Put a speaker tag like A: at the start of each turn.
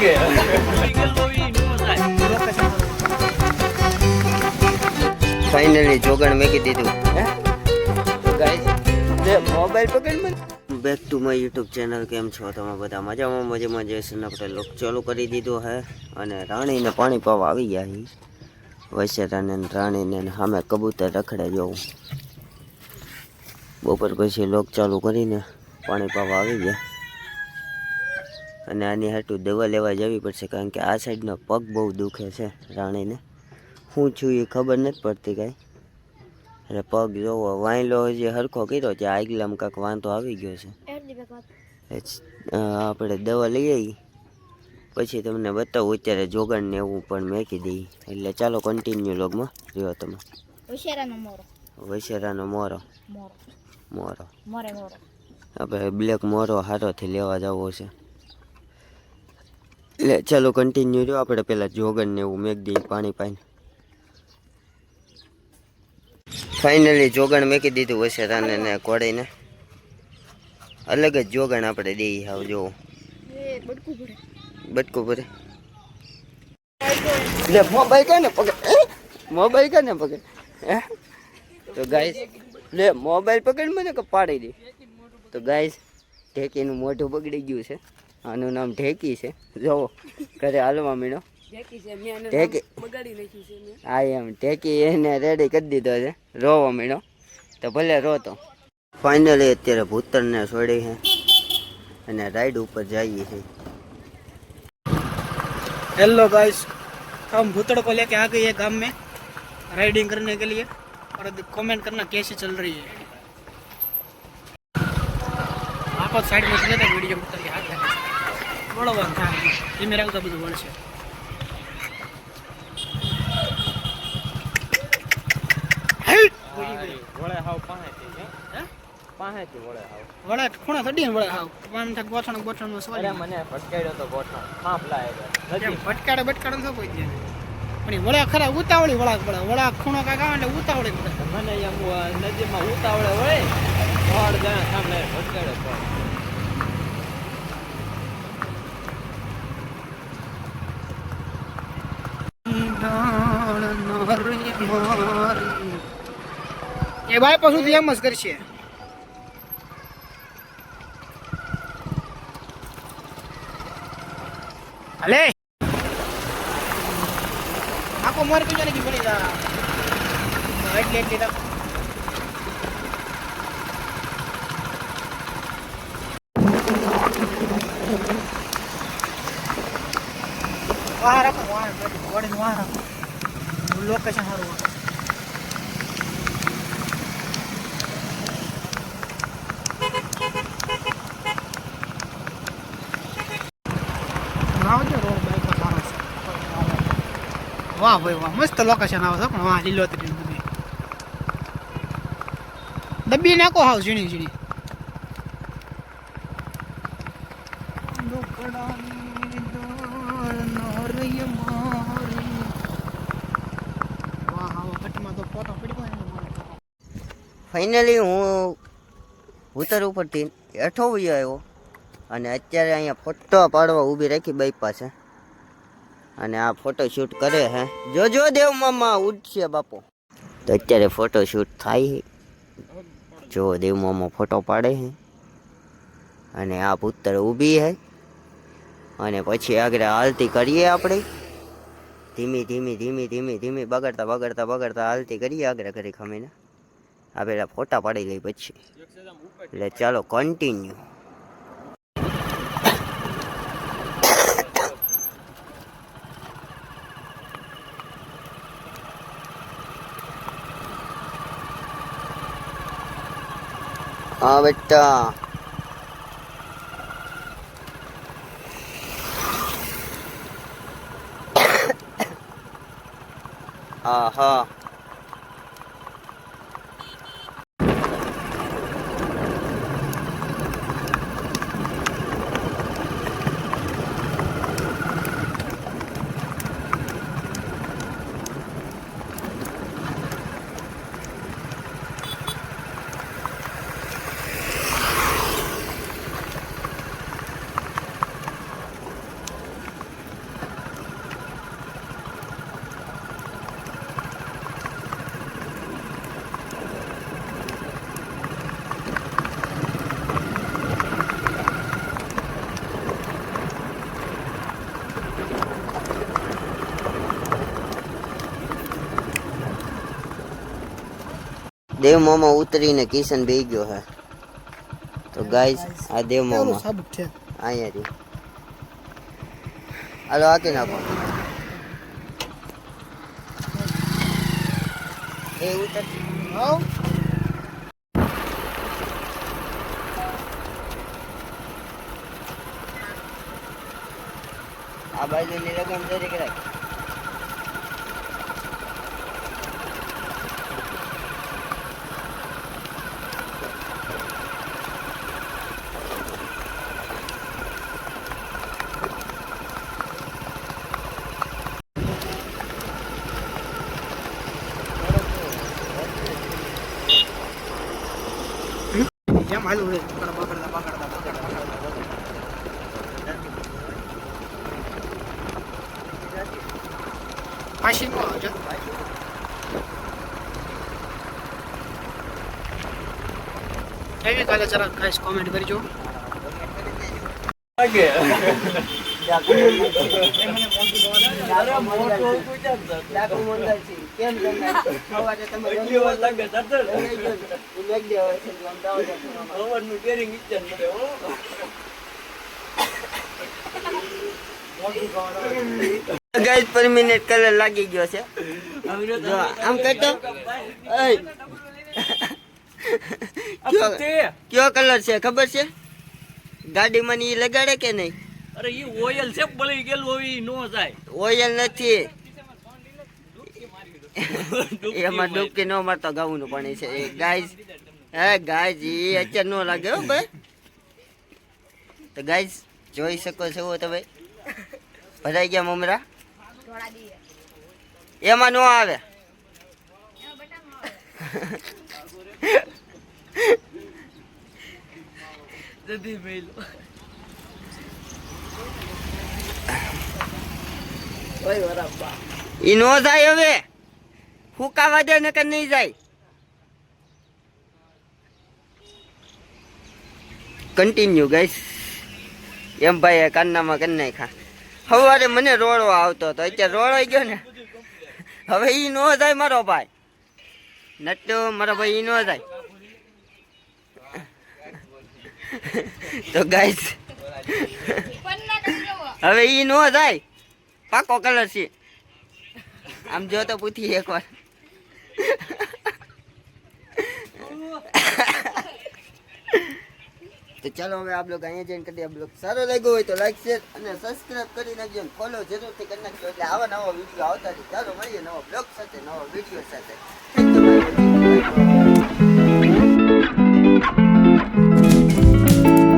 A: લાગે ફાઇનલી જોગણ મેકી દીધું હે તો ગાઈસ લે મોબાઈલ પકડ મને back to my YouTube channel. કેમ છો તમે બધા? મજામાં જઈશું. આપણે લોક ચાલુ કરી દીધું હે અને રાણીને પાણી પાવા આવી ગયા હી. વૈસેરાને રાણીને સામે કબૂતર રખડે જોવું. બપોર પછી લોક ચાલુ કરીને પાણી પાવા આવી ગયા અને આની હાટું દવા લેવા જવી પડશે, કારણ કે આ સાઈડનો પગ બહુ દુખે છે રાણીને. શું છું એ ખબર નથી પડતી કાંઈ. એટલે પગ જોવો વાંયલો જે હરખો કર્યો છે, આગલામાં કાંઈક વાંધો આવી ગયો છે. આપણે દવા લઈ આવી પછી તમને બતાવું. અત્યારે જોગણને એવું પણ મેકી દઈ. એટલે ચાલો કન્ટિન્યુ લોગમાં રહ્યો તમે. વૈસેરાનો મોરો આપણે બ્લેક મોરો હારોથી લેવા જવો છે. એટલે ચાલો કન્ટિન્યુ રહ્યો. આપણે પેલા જોગણને એવું મેક દઈએ પાણી પાઈને. ફાઇનલી જોગણ મેકી દીધું વૈસેરાને ને કોડીને. અલગ જ જોગણ આપણે દઈએ. હાવ જોવો બટકું ભરે. લે મોબાઈલ કાને પકડ, મોબાઈલ કાને પકડ હે. તો ગાઈસ લે મોબાઈલ પકડ મને કે પાડી દે. તો ગાઈસ ઢેકીનું મોઢું બગડી ગયું છે. આનું નામ ઢેકી છે. જોવો ઘરે હાલવા મીણો. હા એમ ઢેકી એને રેડી કરી દીધો છે. રોવો મીણો તો ભલે રોતો. फाइनली અત્યારે ભૂતરને છોડી है અને રાઈડ ऊपर जाइए है.
B: हेलो गाइस, हम भूतड़ को लेके आ गए हैं गांव में राइडिंग करने के लिए, और कमेंट करना कैसी चल रही है. आप साइड में चले थे वीडियो भूतड़ के हाथ लगे बड़ो बात था ये मेरा का બધું વળશે.
A: વળે હાવ પાહેથી હે પાહેથી વળે હાવ
B: વળે ખૂણા થડીને વળે હાવ પાન થક ગોઠણ નો સવાલ.
A: અરે મને ભટકાડ્યો તો ગોઠણ ખાપ લાયો
B: નથી ભટકાડે તો કોઈ દે પણ એ વળા ખરા ઉતાવળી વળા પડે. વળા ખૂણો કાકા આવે એટલે ઉતાવળી પડે.
A: મને એમ નદીમાં ઉતાવળે હોય વળ જાય સામે ભટકાડ્યો તો.
B: એ ભાઈ પછી એમ જ કરશે. અલે આખો મોર કઈ નથી બોલી જા એટલે એટલે વાહ રાખો વાહ બોડી વાહ રાખો. લોકેશન સારું વાહ ભાઈ વાહ, મસ્ત લોકેશન આવે છે પણ વાહ લીલોતરી બધી દબી નાખો હાવ ઝીણી ઝીણી.
A: ફાઇનલી હું ભૂતર ઉપરથી હેઠો વયો આવ્યો અને અત્યારે અહીંયા ફોટો પાડવા ઊભી રાખી બાઈક પાસે અને આ ફોટો શૂટ કરે હે. જોજો દેવ મામા ઉઠશે બાપો. તો અત્યારે ફોટો શૂટ થાય. જો દેવ મામા ફોટો પાડે છે અને આ પુત્ર ઊભી છે અને પછી આગળ હાલતી કરીએ આપણે ધીમી ધીમી ધીમી ધીમી ધીમી બગડતા હાલતી કરીએ આગળ કરી ખમીને. આ પેલા ફોટા પાડી લઈ પછી. એટલે ચાલો કન્ટિન્યુ. हाँ बेटा हाँ हाँ દેવમાં ઉતરીને કિશન બેહી ગયો હે. તો ગાઈસ આ દેવમાં
B: સાબુત છે.
A: અહીંયા થી હાલો હાકી નાખો. એ ઉતર
B: હાઉ
A: આ બાજુની રકમ જરી કરાય.
B: જેમ હાલું રે પકડતા પાછી નો આવજો. કેવી કાલે જરા ગાઈસ કોમેન્ટ કરજો.
A: ગાઈસ પર મિનિટ કલર લાગી ગયો છે. જો આમ કરતો કયો કલર છે ખબર છે? ગાડીમાં ની લગાડે કે નહીં?
C: અરે ઈ ઓઇલ છે બળી ગયેલું હોય નો જાય.
A: ઓઇલ નથી એમાં ડૂબકી ન મારતો ઘઉંનું પાણી છે એ ગાઈસ. હે ગાઈસ એ અત્યારે નો લાગે હો ભાઈ. તો ગાઈસ જોઈ શકો છો તમે ભરાઈ ગયા મમરા. એમાં નો આવે. ઈ નો જાય હવે ફૂકાવા દે નકર નહીં જાય. Continue guys. એમ ભાઈ કાન્નામાં કરી નાખા. સવારે મને રોડો આવતો હતો અત્યારે રોડો ગયો ને હવે ઈ નો જાય મારો ભાઈ. નટ્ટુ મારો ભાઈ ઈ નો જાય. તો ગાઈસ હવે ઈ નો જાય. પાકો કલર છે. આમ જો તો પૂછી એકવાર. તો ચાલો હવે આપ લોકો અહીંયા જઈને કરી આપ લોકો સારો લાગ્યો હોય તો લાઈક શેર અને સબસ્ક્રાઇબ કરી નાખજો અને ફોલો જરૂરથી કરી નાખજો એટલે આવા નવા વિડીયો આવતા રહે. ચાલો મળીએ નવા બ્લોગ સાથે નવા વિડીયો સાથે.